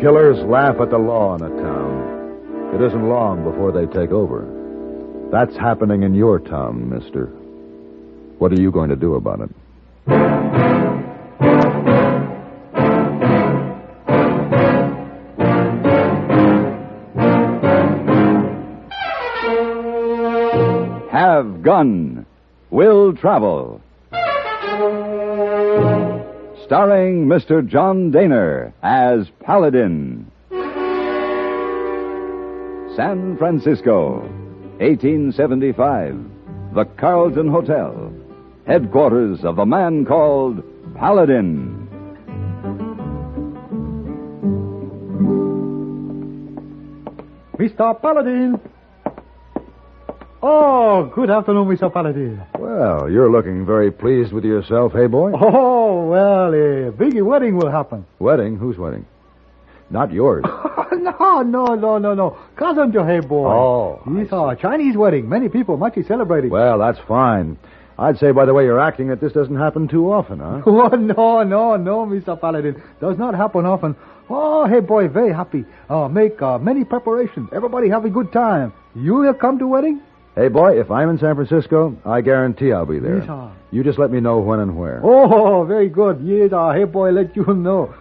Killers laugh at the law in a town. It isn't long before they take over. That's happening in your town, mister. What are you going to do about it? Have Gun, Will Travel. Starring Mr. John Dehner as Paladin. San Francisco, 1875. The Carlton Hotel, headquarters of the man called Paladin. Mr. Paladin. Oh, good afternoon, Mr. Paladin. Well, you're looking very pleased with yourself, hey, boy? Oh, well, a big wedding will happen. Wedding? Whose wedding? Not yours. No. Cousin Joe, hey, boy. Oh. It's a Chinese wedding. Many people much celebrating. Well, that's fine. I'd say, by the way you're acting, that this doesn't happen too often, huh? Oh, no, Mr. Paladin. Does not happen often. Oh, hey, boy, very happy. Make many preparations. Everybody have a good time. You will come to wedding? Hey, boy, if I'm in San Francisco, I guarantee I'll be there. Yes, sir. You just let me know when and where. Oh, very good. Yes, hey, boy, let you know.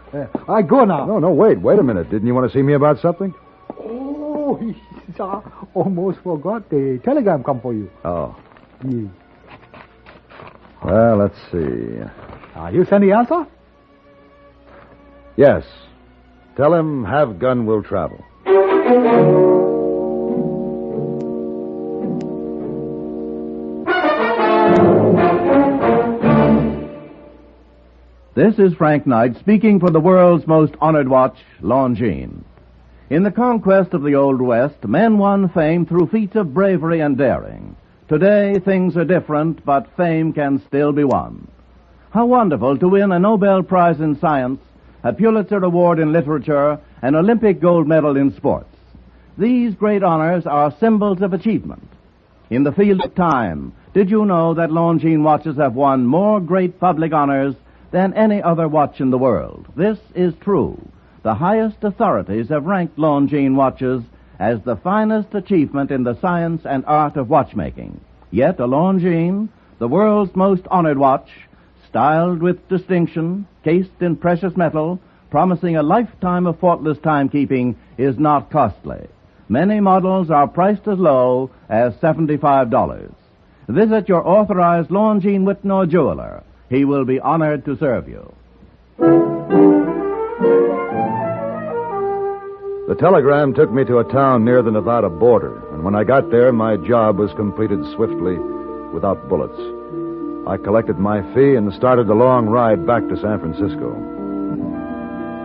I go now. No, wait a minute. Didn't you want to see me about something? Oh, yes, I almost forgot. The telegram come for you. Oh. Yes. Well, let's see. You send the answer? Yes. Tell him Have Gun Will Travel. This is Frank Knight speaking for the world's most honored watch, Longines. In the conquest of the Old West, men won fame through feats of bravery and daring. Today, things are different, but fame can still be won. How wonderful to win a Nobel Prize in Science, a Pulitzer Award in Literature, an Olympic gold medal in sports. These great honors are symbols of achievement. In the field of time, did you know that Longines watches have won more great public honors than any other watch in the world? This is true. The highest authorities have ranked Longines watches as the finest achievement in the science and art of watchmaking. Yet a Longines, the world's most honored watch, styled with distinction, cased in precious metal, promising a lifetime of faultless timekeeping, is not costly. Many models are priced as low as $75. Visit your authorized Longines Whitnor jeweler. He will be honored to serve you. The telegram took me to a town near the Nevada border, and when I got there, my job was completed swiftly, without bullets. I collected my fee and started the long ride back to San Francisco.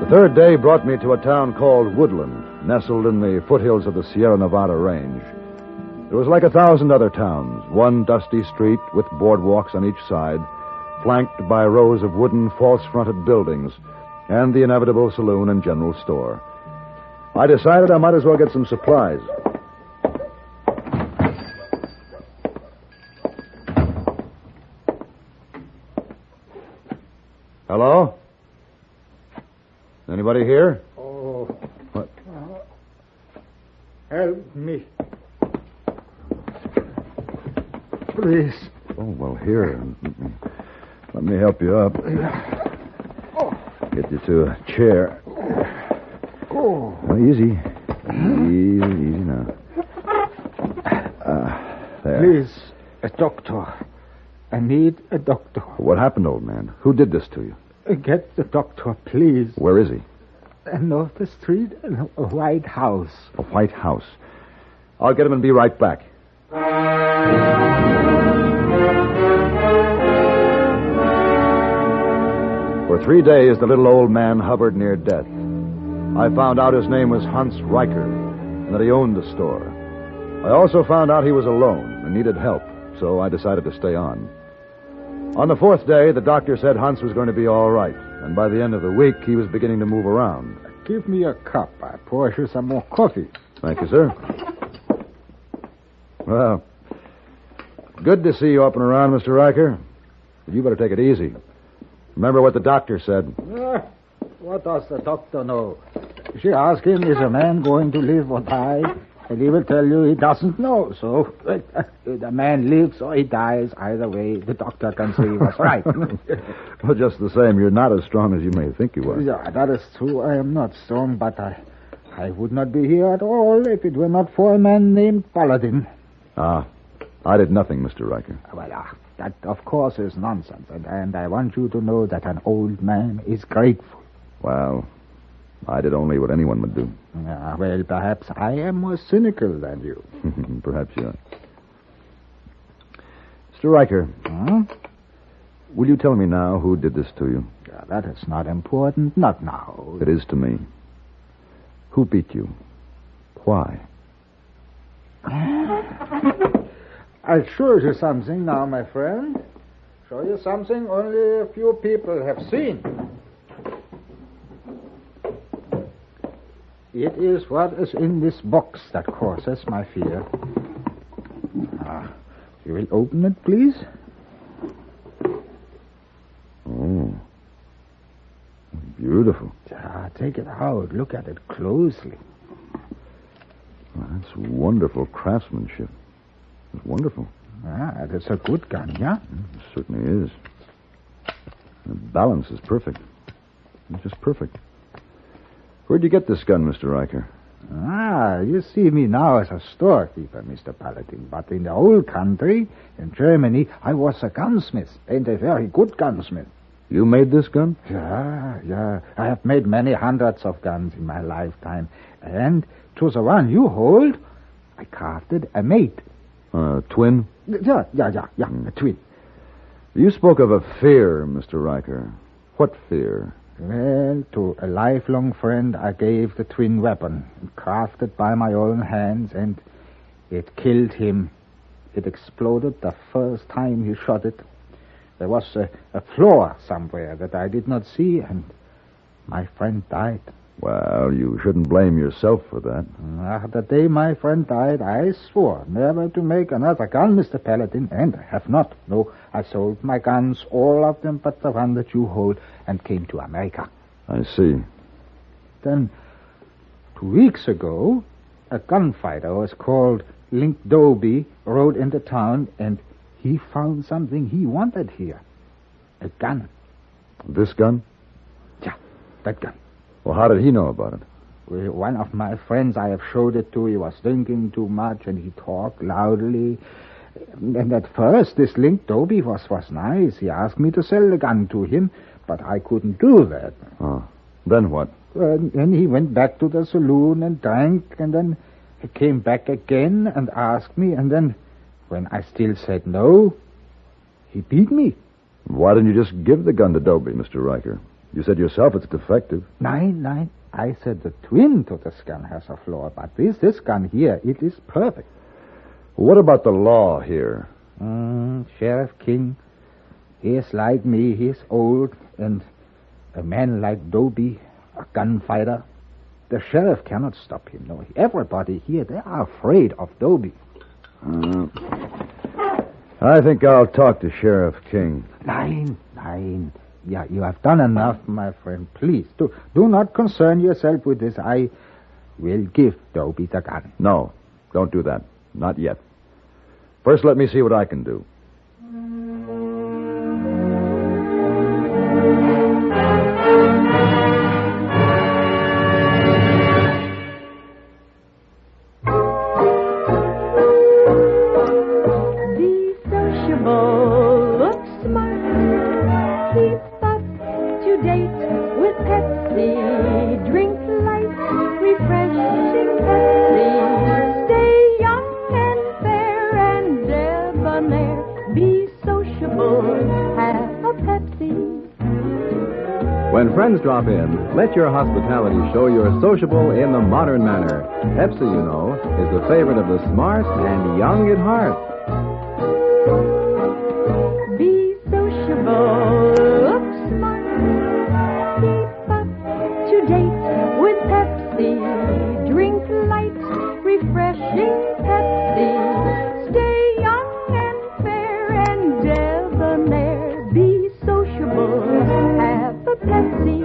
The third day brought me to a town called Woodland, nestled in the foothills of the Sierra Nevada range. It was like 1,000 other towns, one dusty street with boardwalks on each side, flanked by rows of wooden false-fronted buildings, and the inevitable saloon and general store. I decided I might as well get some supplies. Hello? Anybody here? Oh. What? Help me. Please. Oh, well, here. Let me help you up. Get you to a chair. Oh. Well, easy. Easy now. There. Please, a doctor. I need a doctor. What happened, old man? Who did this to you? Get the doctor, please. Where is he? North the street, a white house. A white house. I'll get him and be right back. For 3 days, the little old man hovered near death. I found out his name was Hans Riker, and that he owned the store. I also found out he was alone and needed help, so I decided to stay on. On the 4th day, the doctor said Hans was going to be all right, and by the end of the week, he was beginning to move around. Give me a cup. I pour you some more coffee. Thank you, sir. Well, good to see you up and around, Mr. Riker. But you better take it easy. Remember what the doctor said. What does the doctor know? She asked him, is a man going to live or die? And he will tell you he doesn't know. So the man lives or he dies. Either way, the doctor can say he was right. Well, just the same, you're not as strong as you may think you are. Yeah, that is true. I am not strong, but I would not be here at all if it were not for a man named Paladin. Ah, I did nothing, Mr. Riker. Well, that, of course, is nonsense. And I want you to know that an old man is grateful. Well, I did only what anyone would do. Well, perhaps I am more cynical than you. Perhaps you are. Mr. Riker, will you tell me now who did this to you? That is not important. Not now. It is to me. Who beat you? Why? I'll show you something now, my friend. Show you something only a few people have seen. It is what is in this box that causes my fear. You will open it, please? Oh. Beautiful. Take it out. Look at it closely. Well, that's wonderful craftsmanship. It's wonderful. It's a good gun, yeah? It certainly is. The balance is perfect. It's just perfect. Where'd you get this gun, Mr. Riker? You see me now as a storekeeper, Mr. Paladin. But in the old country, in Germany, I was a gunsmith, and a very good gunsmith. You made this gun? Yeah. I have made many hundreds of guns in my lifetime. And to the one you hold, I crafted a mate. Twin? Yeah, a twin. You spoke of a fear, Mr. Riker. What fear? Well, to a lifelong friend, I gave the twin weapon, crafted by my own hands, and it killed him. It exploded the first time he shot it. There was a flaw somewhere that I did not see, and my friend died. Well, you shouldn't blame yourself for that. The day my friend died, I swore never to make another gun, Mr. Paladin, and I have not. No, I sold my guns, all of them but the one that you hold, and came to America. I see. Then, 2 weeks ago, a gunfighter was called Link Dobie rode into town, and he found something he wanted here. A gun. This gun? Yeah, that gun. Well, how did he know about it? Well, one of my friends I have showed it to, he was drinking too much, and he talked loudly. And at first, this Link Dobie was nice. He asked me to sell the gun to him, but I couldn't do that. Oh. Then what? And he went back to the saloon and drank, and then he came back again and asked me, and then, when I still said no, he beat me. Why didn't you just give the gun to Dobie, Mr. Riker? You said yourself it's defective. Nein. I said the twin to this gun has a flaw, but this gun here, it is perfect. What about the law here? Sheriff King, he is like me. He is old, and a man like Dobie, a gunfighter, the sheriff cannot stop him. No, everybody here, they are afraid of Dobie. I think I'll talk to Sheriff King. Nein. Yeah, you have done enough, my friend. Please, do not concern yourself with this. I will give Dobie the gun. No, don't do that. Not yet. First, let me see what I can do. Be sociable, look smart, keep up to date with Pepsi, drink light, refreshing Pepsi, stay young and fair and debonair, be sociable, have a Pepsi. When friends drop in, let your hospitality show you're sociable in the modern manner. Pepsi, you know, is the favorite of the smart and young at heart. Be sociable, look smart, keep up to date with Pepsi, drink light, refreshing Pepsi, stay young and fair and debonair, be sociable, have a Pepsi.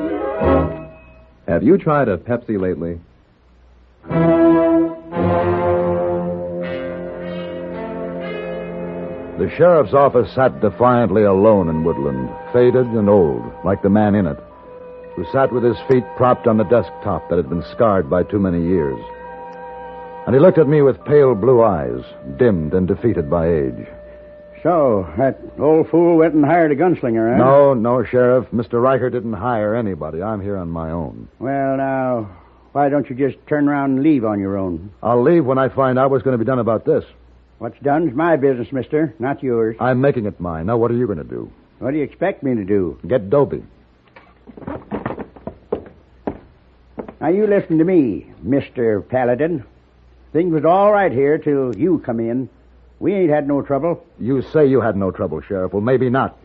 Have you tried a Pepsi lately? The sheriff's office sat defiantly alone in Woodland, faded and old, like the man in it, who sat with his feet propped on the desktop that had been scarred by too many years. And he looked at me with pale blue eyes, dimmed and defeated by age. So, that old fool went and hired a gunslinger, eh? No, Sheriff. Mr. Riker didn't hire anybody. I'm here on my own. Well, now, why don't you just turn around and leave on your own? I'll leave when I find out what's going to be done about this. What's done's my business, mister, not yours. I'm making it mine. Now, what are you going to do? What do you expect me to do? Get Dobie. Now, you listen to me, Mr. Paladin. Things was all right here till you come in. We ain't had no trouble. You say you had no trouble, Sheriff. Well, maybe not.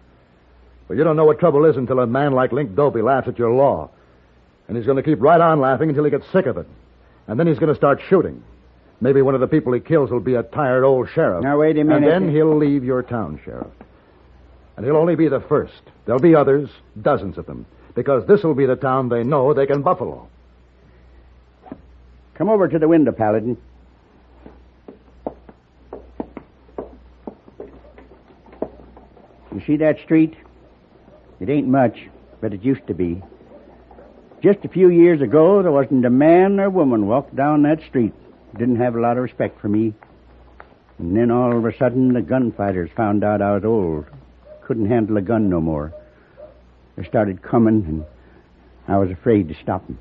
But you don't know what trouble is until a man like Link Dobie laughs at your law. And he's going to keep right on laughing until he gets sick of it. And then he's going to start shooting. Maybe one of the people he kills will be a tired old sheriff. Now, wait a minute. And then he'll leave your town, Sheriff. And he'll only be the first. There'll be others, dozens of them. Because this will be the town they know they can buffalo. Come over to the window, Paladin. You see that street? It ain't much, but it used to be. Just a few years ago, there wasn't a man or woman walked down that street who didn't have a lot of respect for me. And then all of a sudden, the gunfighters found out I was old. Couldn't handle a gun no more. They started coming, and I was afraid to stop them.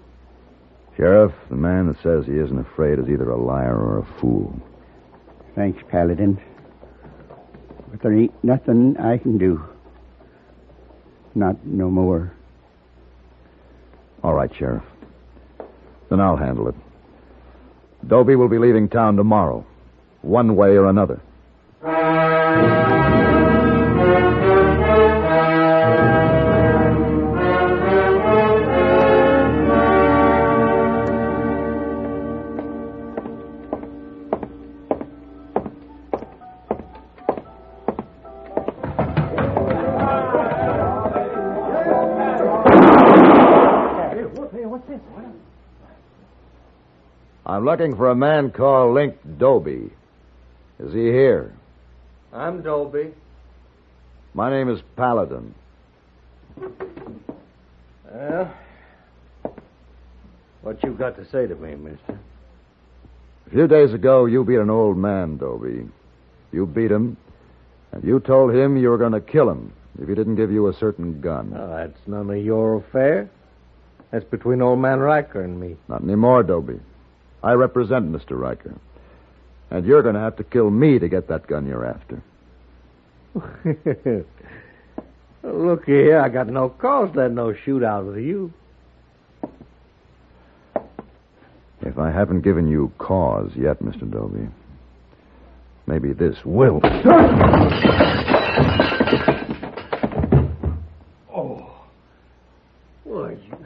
Sheriff, the man that says he isn't afraid is either a liar or a fool. Thanks, Paladin. But there ain't nothing I can do. Not no more. All right, Sheriff. Then I'll handle it. Dobie will be leaving town tomorrow, one way or another. I'm looking for a man called Link Dobie. Is he here? I'm Dobie. My name is Paladin. Well, what you got to say to me, mister? A few days ago, you beat an old man, Dobie. You beat him, and you told him you were going to kill him if he didn't give you a certain gun. Oh, that's none of your affair. That's between old man Riker and me. Not anymore, Dobie. I represent Mr. Riker. And you're going to have to kill me to get that gun you're after. Look here, I got no cause to have no shootout with you. If I haven't given you cause yet, Mr. Dobie, maybe this will. Oh. Why, you...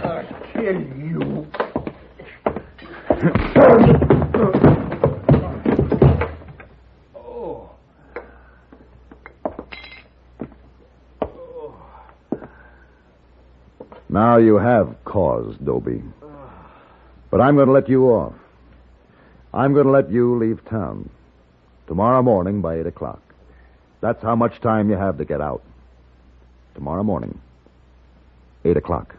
I'll kill you. Now you have cause, Dobie. But I'm going to let you off. I'm going to let you leave town. Tomorrow morning by 8 o'clock. That's how much time you have to get out. Tomorrow morning, 8 o'clock.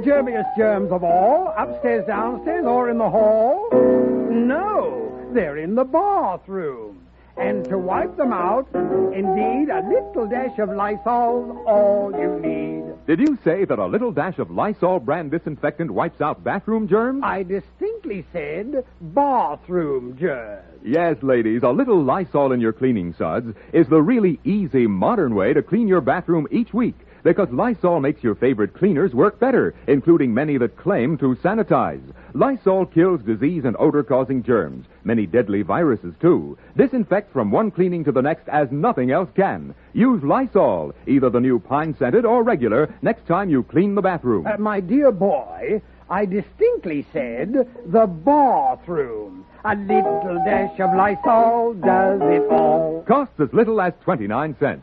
Germiest germs of all, upstairs, downstairs, or in the hall? No, they're in the bathroom. And to wipe them out, indeed, a little dash of Lysol's all you need. Did you say that a little dash of Lysol brand disinfectant wipes out bathroom germs? I distinctly said bathroom germs. Yes, ladies, a little Lysol in your cleaning suds is the really easy, modern way to clean your bathroom each week. Because Lysol makes your favorite cleaners work better, including many that claim to sanitize. Lysol kills disease and odor-causing germs, many deadly viruses, too. Disinfect from one cleaning to the next as nothing else can. Use Lysol, either the new pine-scented or regular, next time you clean the bathroom. My dear boy, I distinctly said the bathroom. A little dash of Lysol does it all. Costs as little as 29 cents.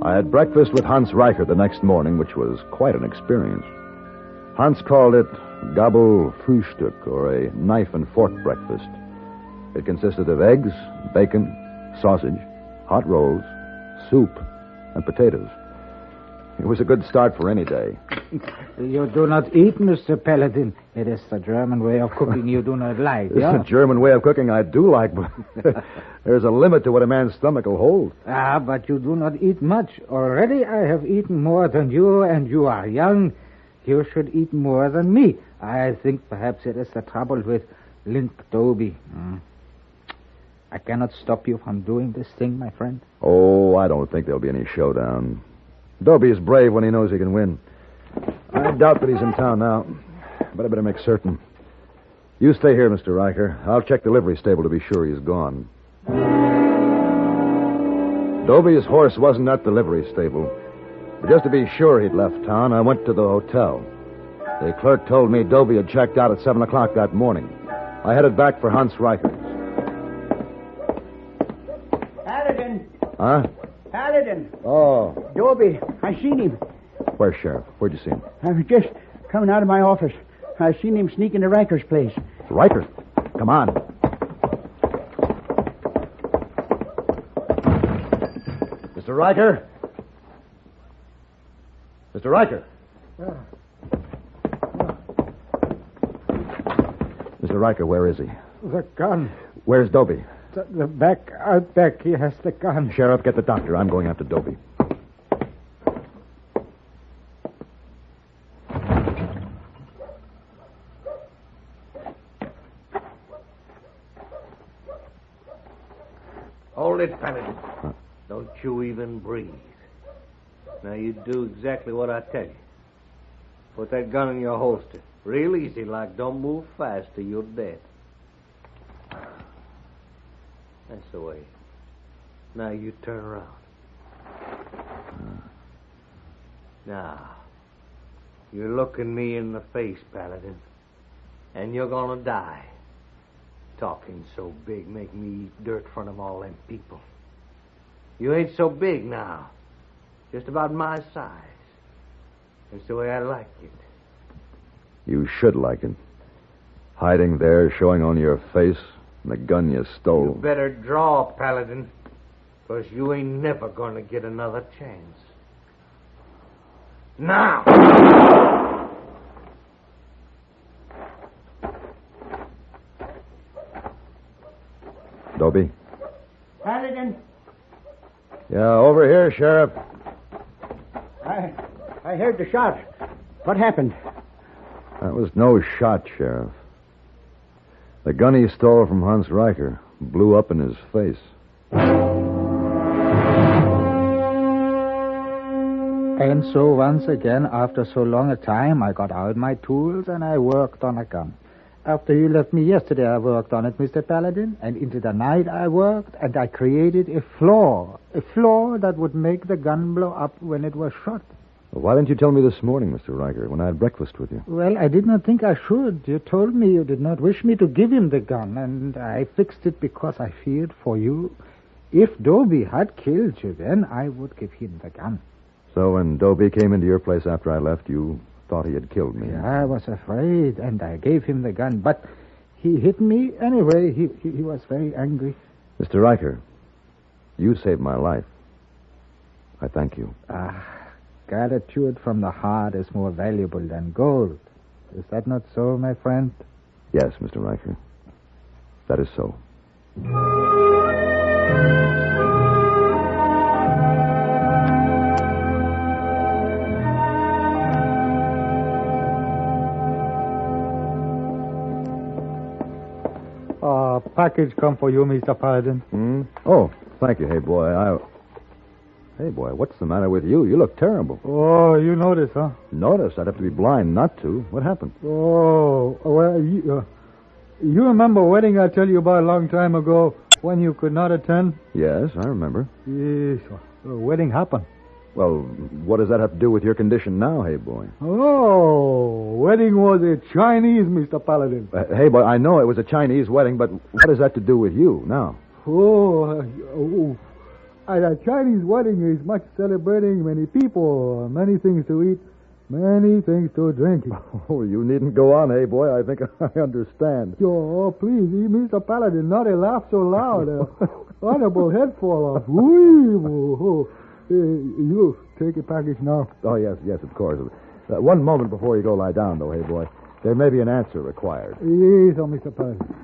I had breakfast with Hans Reicher the next morning, which was quite an experience. Hans called it Gabel Frühstück, or a knife and fork breakfast. It consisted of eggs, bacon, sausage, hot rolls, soup, and potatoes. It was a good start for any day. You do not eat, Mr. Paladin. It is the German way of cooking you do not like. It's yeah? the German way of cooking I do like, but there's a limit to what a man's stomach will hold. But you do not eat much. Already I have eaten more than you, and you are young. You should eat more than me. I think perhaps it is the trouble with Link Dobie. I cannot stop you from doing this thing, my friend. Oh, I don't think there'll be any showdown. Dobie is brave when he knows he can win. I doubt that he's in town now, but I better make certain. You stay here, Mr. Reicher. I'll check the livery stable to be sure he's gone. Dobie's horse wasn't at the livery stable. But just to be sure he'd left town, I went to the hotel. The clerk told me Dobie had checked out at 7 o'clock that morning. I headed back for Hans Reicher's. Paladin! Huh? Paladin! Oh. Dobie, I seen him. Where's Sheriff? Where'd you see him? I was just coming out of my office. I seen him sneak into Riker's place. Riker? Come on. Mr. Riker? Mr. Riker? Mr. Riker, where is he? The gun. Where's Dobie? The back, out back. He has the gun. Sheriff, get the doctor. I'm going after Dobie. Hold it, Paladin. Don't you even breathe. Now, you do exactly what I tell you. Put that gun in your holster. Real easy, like don't move fast or you're dead. That's the way. Now you turn around. Now, you're looking me in the face, Paladin. And you're gonna die. Talking so big make me eat dirt in front of all them people. You ain't so big now. Just about my size. That's the way I like it. You should like it. Hiding there, showing only your face and the gun you stole. You better draw, Paladin, because you ain't never going to get another chance. Now! Dobie? Paladin! Yeah, over here, Sheriff. I heard the shot. What happened? That was no shot, Sheriff. The gun he stole from Hans Reicher blew up in his face. And so once again, after so long a time, I got out my tools and I worked on a gun. After you left me yesterday, I worked on it, Mr. Paladin, and into the night I worked, and I created a flaw that would make the gun blow up when it was shot. Well, why didn't you tell me this morning, Mr. Reicher, when I had breakfast with you? Well, I did not think I should. You told me you did not wish me to give him the gun, and I fixed it because I feared for you. If Dobie had killed you, then I would give him the gun. So when Dobie came into your place after I left, you thought he had killed me? Yeah, I was afraid, and I gave him the gun, but he hit me anyway. He was very angry. Mr. Reicher, you saved my life. I thank you. Gratitude from the heart is more valuable than gold. Is that not so, my friend? Yes, Mr. Reicher. That is so. Package come for you, Mr. Paladin. Oh, thank you, hey, boy. Hey, boy, what's the matter with you? You look terrible. Oh, you noticed, huh? Notice? I'd have to be blind not to. What happened? Oh, well, you remember a wedding I tell you about a long time ago when you could not attend? Yes, I remember. Yes, a wedding happened. Well, what does that have to do with your condition now, hey, boy? Oh, wedding was a Chinese, Mr. Paladin. Hey, boy, I know it was a Chinese wedding, but what has that to do with you now? At a Chinese wedding is much celebrating, many people, many things to eat, many things to drink. Oh, you needn't go on, hey, boy. I think I understand. Oh, please, Mr. Paladin, not a laugh so loud. Honorable head fall off. You take a package now. Oh, yes, of course. One moment before you go lie down, though, hey, boy. There may be an answer required. Yes, Mr. Paladin.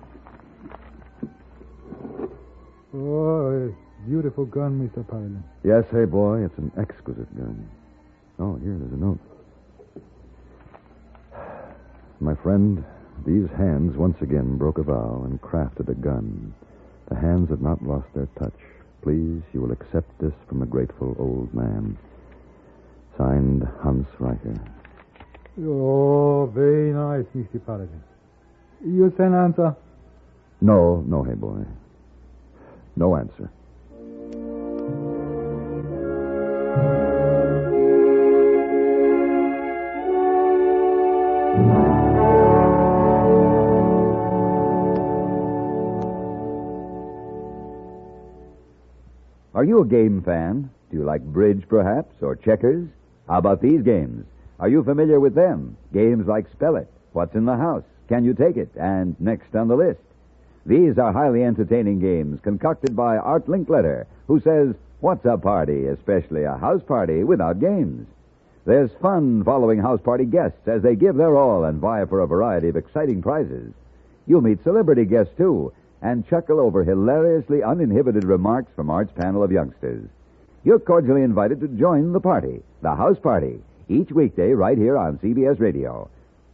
Oh, beautiful gun, Mr. Paladin. Yes, hey, boy, it's an exquisite gun. Oh, here, there's a note. My friend, these hands once again broke a vow and crafted a gun. The hands have not lost their touch. Please, you will accept this from a grateful old man. Signed, Hans Riker. Oh, very nice, Mr. Paladin. You send answer? No, hey, boy. No answer. Are you a game fan? Do you like bridge, perhaps, or checkers? How about these games? Are you familiar with them? Games like Spell It, What's in the House, Can You Take It, and Next on the List. These are highly entertaining games concocted by Art Linkletter, who says, what's a party, especially a house party, without games? There's fun following house party guests as they give their all and vie for a variety of exciting prizes. You'll meet celebrity guests, too, and chuckle over hilariously uninhibited remarks from Art's panel of youngsters. You're cordially invited to join the party, the house party, each weekday right here on CBS Radio.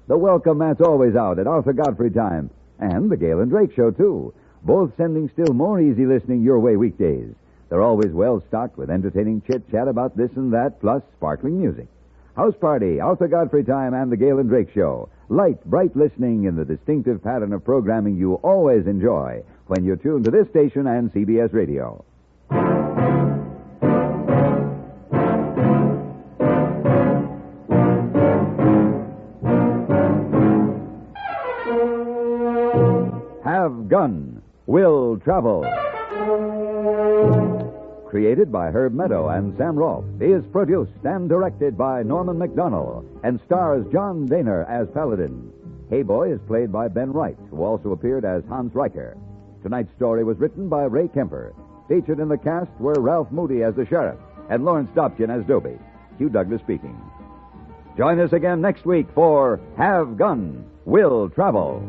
The welcome mat's always out at Arthur Godfrey time, and the Gale and Drake Show, too, both sending still more easy listening your way weekdays. They're always well-stocked with entertaining chit-chat about this and that, plus sparkling music. House Party, Arthur Godfrey Time, and the Gale and Drake Show. Light, bright listening in the distinctive pattern of programming you always enjoy when you're tuned to this station and CBS Radio. Have Gun, Will Travel. Created by Herb Meadow and Sam Rolfe, is produced and directed by Norman MacDonald and stars John Dehner as Paladin. Hey Boy is played by Ben Wright, who also appeared as Hans Riker. Tonight's story was written by Ray Kemper. Featured in the cast were Ralph Moody as the sheriff and Lawrence Dobkin as Dobie. Hugh Douglas speaking. Join us again next week for Have Gun, Will Travel.